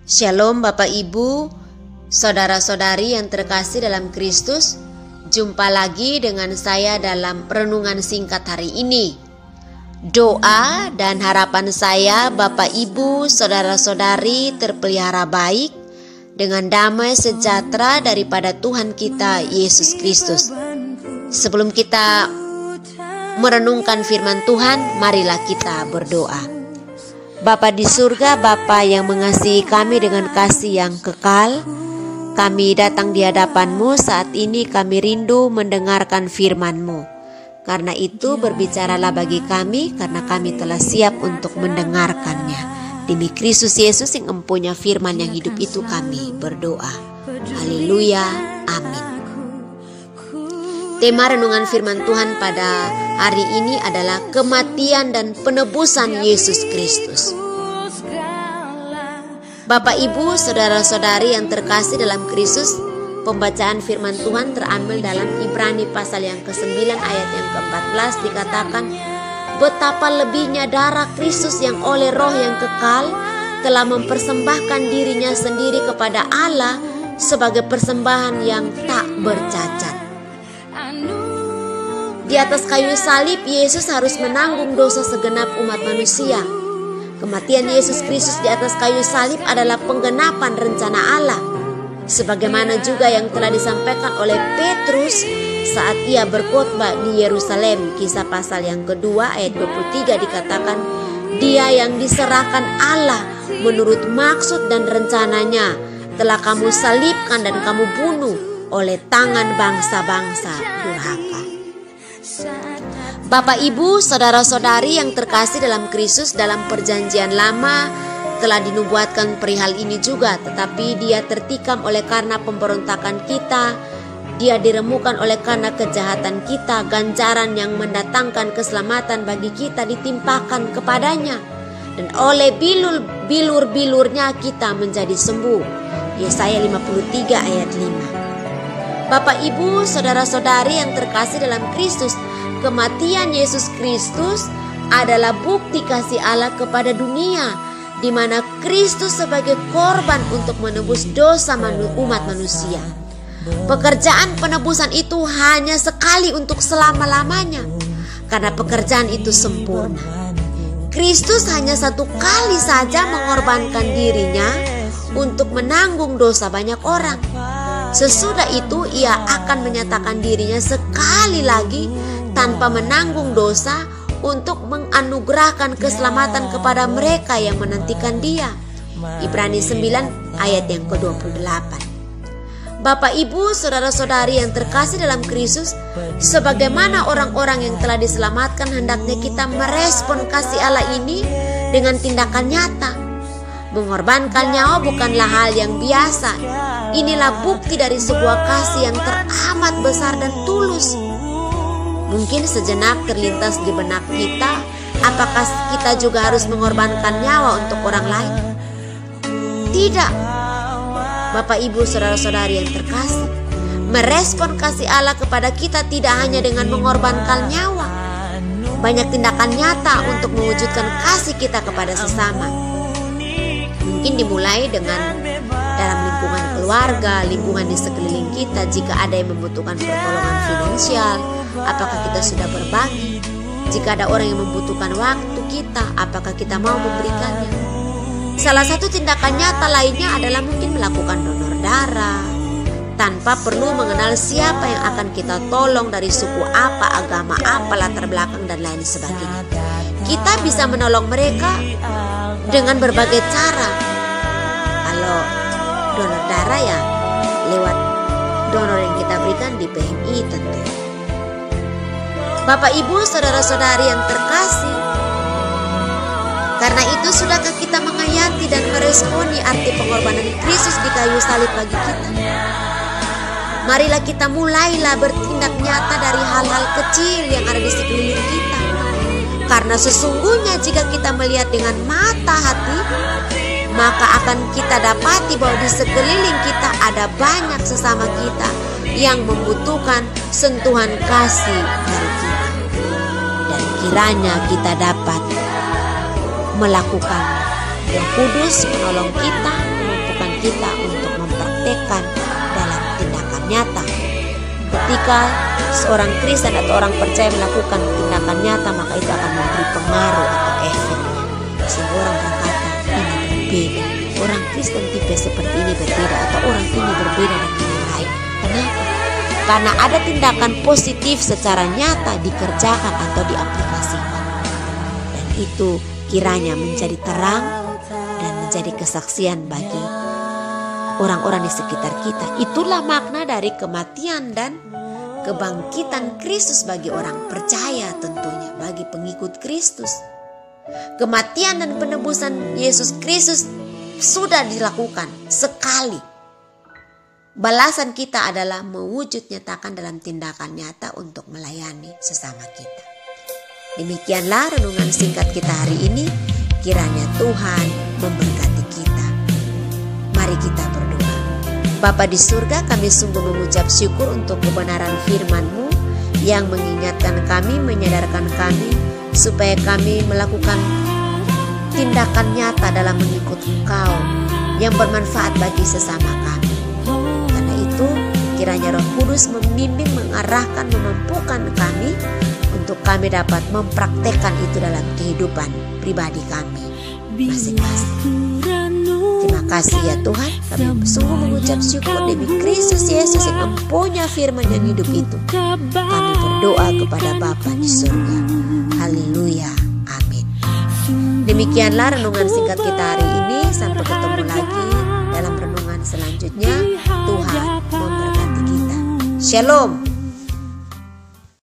Shalom Bapak Ibu, saudara-saudari yang terkasih dalam Kristus. Jumpa lagi dengan saya dalam renungan singkat hari ini. Doa dan harapan saya Bapak Ibu, saudara-saudari terpelihara baik dengan damai sejahtera daripada Tuhan kita Yesus Kristus. Sebelum kita merenungkan firman Tuhan, marilah kita berdoa. Bapa di surga, Bapa yang mengasihi kami dengan kasih yang kekal, kami datang di hadapan-Mu saat ini. Kami rindu mendengarkan firman-Mu. Karena itu berbicaralah bagi kami, karena kami telah siap untuk mendengarkannya. Demi Kristus Yesus yang empunya firman yang hidup itu kami berdoa. Haleluya, amin. Tema renungan firman Tuhan pada hari ini adalah kematian dan penebusan Yesus Kristus. Bapak Ibu, saudara-saudari yang terkasih dalam Kristus, pembacaan firman Tuhan terambil dalam Ibrani pasal yang ke-9 ayat yang ke-14 dikatakan, betapa lebihnya darah Kristus yang oleh roh yang kekal telah mempersembahkan dirinya sendiri kepada Allah sebagai persembahan yang tak bercacat. Di atas kayu salib, Yesus harus menanggung dosa segenap umat manusia. Kematian Yesus Kristus di atas kayu salib adalah penggenapan rencana Allah. Sebagaimana juga yang telah disampaikan oleh Petrus saat ia berkhotbah di Yerusalem. Kisah pasal yang kedua ayat 23 dikatakan, Dia yang diserahkan Allah menurut maksud dan rencananya telah kamu salibkan dan kamu bunuh oleh tangan bangsa-bangsa durhaka. Bapak Ibu, saudara-saudari yang terkasih dalam Kristus, dalam perjanjian lama telah dinubuatkan perihal ini juga, tetapi dia tertikam oleh karena pemberontakan kita, dia diremukan oleh karena kejahatan kita, ganjaran yang mendatangkan keselamatan bagi kita ditimpakan kepadanya, dan oleh bilur-bilurnya kita menjadi sembuh. Yesaya 53 ayat 5. Bapak Ibu, saudara-saudari yang terkasih dalam Kristus, kematian Yesus Kristus adalah bukti kasih Allah kepada dunia, di mana Kristus sebagai korban untuk menebus dosa umat manusia. Pekerjaan penebusan itu hanya sekali untuk selama-lamanya, karena pekerjaan itu sempurna. Kristus hanya satu kali saja mengorbankan dirinya untuk menanggung dosa banyak orang. Sesudah itu ia akan menyatakan dirinya sekali lagi tanpa menanggung dosa untuk menganugerahkan keselamatan kepada mereka yang menantikan dia. Ibrani 9 ayat yang ke-28. Bapak Ibu, saudara-saudari yang terkasih dalam Kristus, sebagaimana orang-orang yang telah diselamatkan, hendaknya kita merespon kasih Allah ini dengan tindakan nyata. Mengorbankan nyawa bukanlah hal yang biasa. Inilah bukti dari sebuah kasih yang teramat besar dan tulus. Mungkin sejenak terlintas di benak kita, apakah kita juga harus mengorbankan nyawa untuk orang lain? Tidak. Bapak Ibu, saudara-saudari yang terkasih, merespon kasih Allah kepada kita tidak hanya dengan mengorbankan nyawa. Banyak tindakan nyata untuk mewujudkan kasih kita kepada sesama. Mungkin dimulai dengan dalam lingkungan keluarga, lingkungan di sekeliling kita. Jika ada yang membutuhkan pertolongan finansial, apakah kita sudah berbagi? Jika ada orang yang membutuhkan waktu kita, apakah kita mau memberikannya? Salah satu tindakan nyata lainnya adalah mungkin melakukan donor darah tanpa perlu mengenal siapa yang akan kita tolong, dari suku apa, agama apa, latar belakang dan lain sebagainya. Kita bisa menolong mereka dengan berbagai cara. Kalau donor darah ya lewat donor yang kita berikan di PMI tentu. Bapak Ibu, saudara-saudari yang terkasih, karena itu sudahkah kita menghayati dan meresponi arti pengorbanan Kristus di kayu salib bagi kita? Marilah kita mulailah bertindak nyata dari hal-hal kecil yang ada di sekeliling kita. Karena sesungguhnya jika kita melihat dengan mata hati, maka akan kita dapati bahwa di sekeliling kita ada banyak sesama kita yang membutuhkan sentuhan kasih dari kita. Dan kiranya kita dapat melakukan Roh Kudus menolong kita, kita untuk mempraktekkan dalam tindakan nyata. Ketika seorang Kristen atau orang percaya melakukan tindakan nyata, maka itu akan memberi pengaruh atau efeknya. Sehingga orang berkata, ini berbeda. Orang Kristen tipe seperti ini berbeda, atau orang ini berbeda dengan yang lain. Kenapa? Karena ada tindakan positif secara nyata dikerjakan atau diaplikasikan. Dan itu kiranya menjadi terang dan menjadi kesaksian bagi orang-orang di sekitar kita. Itulah makna dari kematian dan kebangkitan Kristus bagi orang percaya, tentunya bagi pengikut Kristus. Kematian dan penebusan Yesus Kristus sudah dilakukan sekali. Balasan kita adalah mewujud nyatakan dalam tindakan nyata untuk melayani sesama kita. Demikianlah renungan singkat kita hari ini. Kiranya Tuhan memberkati kita. Mari kita berdoa. Bapa di surga, kami sungguh mengucap syukur untuk kebenaran firman-Mu yang mengingatkan kami, menyadarkan kami supaya kami melakukan tindakan nyata dalam mengikut Engkau yang bermanfaat bagi sesama kami. Karena itu kiranya Roh Kudus membimbing, mengarahkan, memampukan kami untuk kami dapat mempraktekkan itu dalam kehidupan pribadi kami masing-masing. Terima kasih ya Tuhan, kami sungguh mengucap syukur demi Kristus Yesus yang mempunyai firman yang hidup itu. Kami berdoa kepada Bapa di surga. Haleluya, amin. Demikianlah renungan singkat kita hari ini. Sampai ketemu lagi dalam renungan selanjutnya. Tuhan memberkati kita. Shalom.